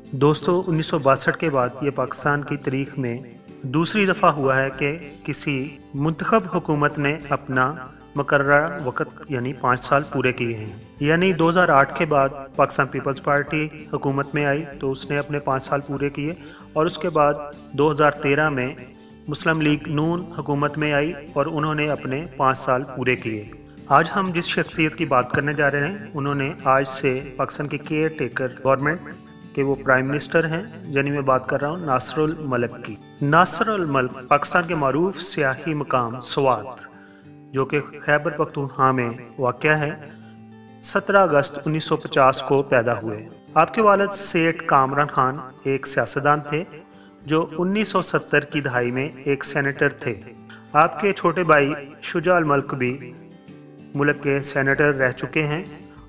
दोस्तों 1962 के बाद ये पाकिस्तान की तारीख में दूसरी दफ़ा हुआ है कि किसी मुंतखब हुकूमत ने अपना मुकर्रर वक़्त यानी 5 साल पूरे किए हैं। यानी 2008 के बाद पाकिस्तान पीपल्स पार्टी हुकूमत में आई तो उसने अपने 5 साल पूरे किए, और उसके बाद 2013 में मुस्लिम लीग नून हुकूमत में आई और उन्होंने अपने 5 साल पूरे किए। आज हम जिस शख्सियत की बात करने जा रहे हैं, उन्होंने आज से पाकिस्तान के केयर टेकर गवर्नमेंट कि वो प्राइम मिनिस्टर हैं, यानी मैं बात कर रहा हूँ नासरुल मलिक की। नासरुल मलिक पाकिस्तान के मारूफ सियाही मकाम स्वात, जो कि खैबर पख्तूनख्वा में वाक़या है, 17 अगस्त 1950 को पैदा हुए। आपके वालिद सेठ कामरान खान एक सियासतदान थे जो 1970 की दहाई में एक सेनेटर थे। आपके छोटे भाई शुजा अल मलिक भी मुल्क के सेनेटर रह चुके हैं,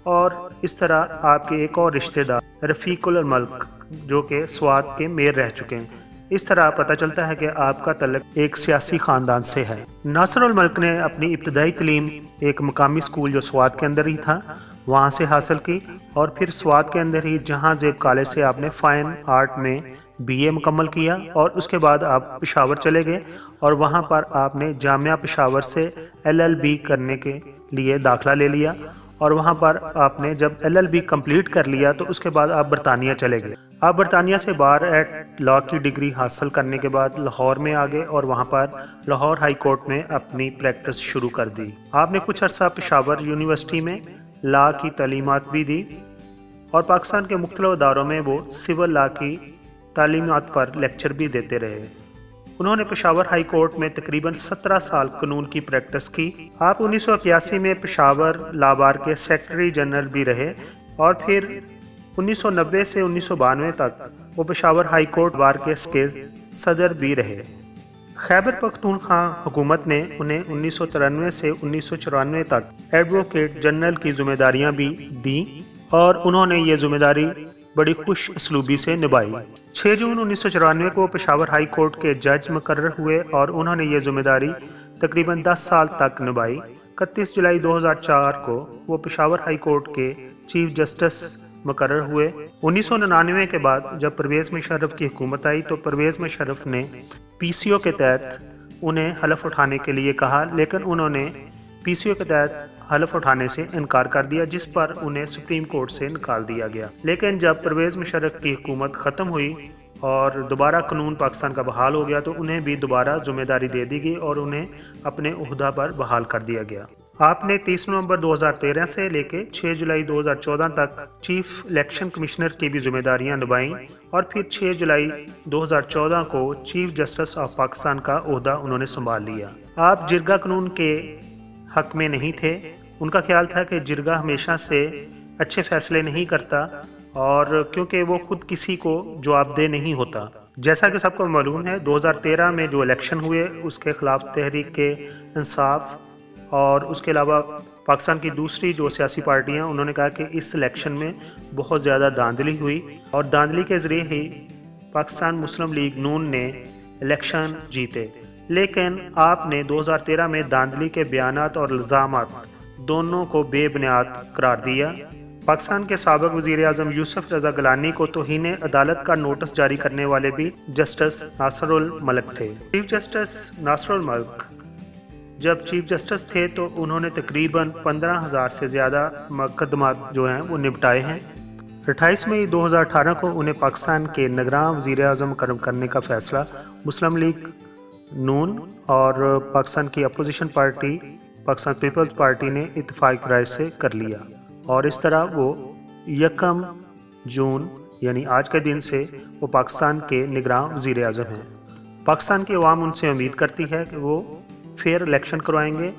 और इस तरह आपके एक और रिश्तेदार रफ़ीकुल मलिक जो कि स्वात के मेयर रह चुके हैं। इस तरह पता चलता है कि आपका तल्लुक एक सियासी ख़ानदान से है। नासरुल मलिक ने अपनी इब्तदाई तालीम एक मकामी स्कूल जो स्वात के अंदर ही था वहाँ से हासिल की, और फिर स्वात के अंदर ही जहाँ ज़ेब कॉलेज से आपने फ़ाइन आर्ट में BA मुकम्मल किया, और उसके बाद आप पेशावर चले गए और वहाँ पर आपने जामिया पेशावर से LLB करने के लिए दाखिला ले लिया, और वहाँ पर आपने जब LLB कंप्लीट कर लिया तो उसके बाद आप बरतानिया चले गए। आप बरतानिया से बार एट लॉ की डिग्री हासिल करने के बाद लाहौर में आ गए और वहाँ पर लाहौर हाई कोर्ट में अपनी प्रैक्टिस शुरू कर दी। आपने कुछ अर्सा पेशावर यूनिवर्सिटी में लॉ की तालीमात भी दी, और पाकिस्तान के मुख्तलिफ इदारों में वो सिविल लॉ की तालीमात पर लेक्चर भी देते रहे। उन्होंने पेशावर हाई कोर्ट में तकरीबन 17 साल कानून की प्रैक्टिस की। आप 1981 में पेशावर लॉ बार के सेक्रेटरी जनरल भी रहे, और फिर 1990 से 1992 तक वो पेशावर हाई कोर्ट बार के सदर भी रहे। खैबर पख्तूनख्वा हुकूमत ने उन्हें 1993 से 1994 तक एडवोकेट जनरल की जिम्मेदारियां भी दी, और उन्होंने ये जिम्मेदारी बड़ी खुश असलूबी से निभाई। 6 जून 1994 को पेशावर हाई कोर्ट के जज मुकर्रर हुए और उन्होंने ये जिम्मेदारी तकरीबन 10 साल तक निभाई। 31 जुलाई 2004 को वो पेशावर हाई कोर्ट के चीफ जस्टिस मुकर्रर हुए। 1999 के बाद जब परवेज़ मुशर्रफ की हुकूमत आई तो परवेज़ मुशर्रफ ने PCO के तहत उन्हें हलफ उठाने के लिए कहा, लेकिन उन्होंने PCO के तहत हलफ उठाने से इनकार कर दिया, जिस पर उन्हें सुप्रीम कोर्ट से निकाल दिया गया। लेकिन जब परवेज़ मुशर्रफ की हुकूमत ख़त्म हुई और दोबारा कानून पाकिस्तान का बहाल हो गया तो उन्हें भी दोबारा जिम्मेदारी दे दी गई और उन्हें अपने ओहदा पर बहाल कर दिया गया। आपने 30 नवंबर 2013 से लेकर 6 जुलाई 2014 तक चीफ इलेक्शन कमिश्नर की भी जिम्मेदारियां निभाईं, और फिर 6 जुलाई 2014 को चीफ जस्टिस ऑफ पाकिस्तान का ओहदा उन्होंने संभाल लिया। आप जिरगा कानून के हक में नहीं थे। उनका ख्याल था कि जिरगा हमेशा से अच्छे फैसले नहीं करता, और क्योंकि वो खुद किसी को जवाबदेह नहीं होता। जैसा कि सबको मालूम है 2013 में जो इलेक्शन हुए उसके खिलाफ तहरीक के इंसाफ और उसके अलावा पाकिस्तान की दूसरी जो सियासी पार्टियां, उन्होंने कहा कि इस इलेक्शन में बहुत ज़्यादा धांधली हुई, और धांधली के ज़रिए ही पाकिस्तान मुस्लिम लीग नून ने इलेक्शन जीते। लेकिन आपने 2013 में धांधली के बयानात और इल्ज़ामात दोनों को बेबुनियाद करार दिया। पाकिस्तान के साबिक़ वज़ीर आज़म यूसुफ रज़ा गिलानी को तौहीन अदालत का नोटिस जारी करने वाले भी जस्टिस नासरुल मलिक थे। चीफ जस्टिस नासरुल मलिक जब चीफ जस्टिस थे तो उन्होंने तकरीबन 15,000 से ज़्यादा मुकदमात जो हैं वो निपटाए हैं। 28 मई 2018 को उन्हें पाकिस्तान के निगरान वज़ीर आज़म मुकर्रर करने का फ़ैसला मुस्लिम लीग नून और पाकिस्तान की opposition party Pakistan Peoples Party ने इत्तेफाक राय से कर लिया, और इस तरह वो 1 जून यानी आज के दिन से वो पाकिस्तान के निगरान वज़ीर आज़म हैं। पाकिस्तान की अवाम उनसे उम्मीद करती है कि वो फेयर इलेक्शन करवाएंगे,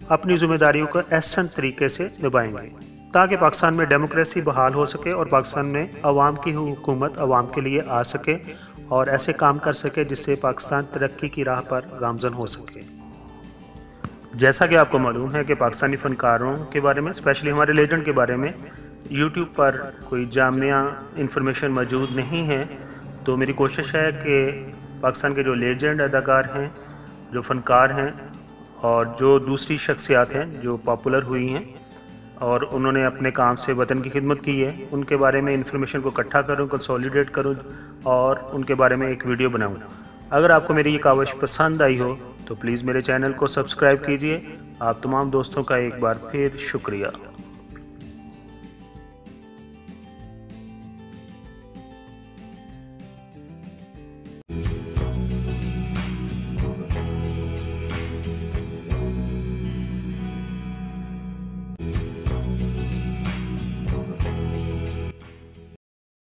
अपनी जिम्मेदारियों को एहसन तरीके से निभाएंगे, ताकि पाकिस्तान में डेमोक्रेसी बहाल हो सके और पाकिस्तान में अवाम की हुकूमत अवाम के लिए आ सके और ऐसे काम कर सके जिससे पाकिस्तान तरक्की की राह पर गामजन हो सके। जैसा कि आपको मालूम है कि पाकिस्तानी फ़नकारों के बारे में, स्पेशली हमारे लेजेंड के बारे में यूट्यूब पर कोई जामिया इन्फॉर्मेशन मौजूद नहीं है, तो मेरी कोशिश है कि पाकिस्तान के जो लेजेंड अदाकार हैं, जो फ़नकार हैं और जो दूसरी शख्सियात हैं जो पॉपुलर हुई हैं और उन्होंने अपने काम से वतन की खिदमत की है, उनके बारे में इन्फॉर्मेशन को इकट्ठा करूँ, कंसोलिडेट करूँ और उनके बारे में एक वीडियो बनाऊँ। अगर आपको मेरी ये काविश पसंद आई हो तो प्लीज़ मेरे चैनल को सब्सक्राइब कीजिए। आप तमाम दोस्तों का एक बार फिर शुक्रिया।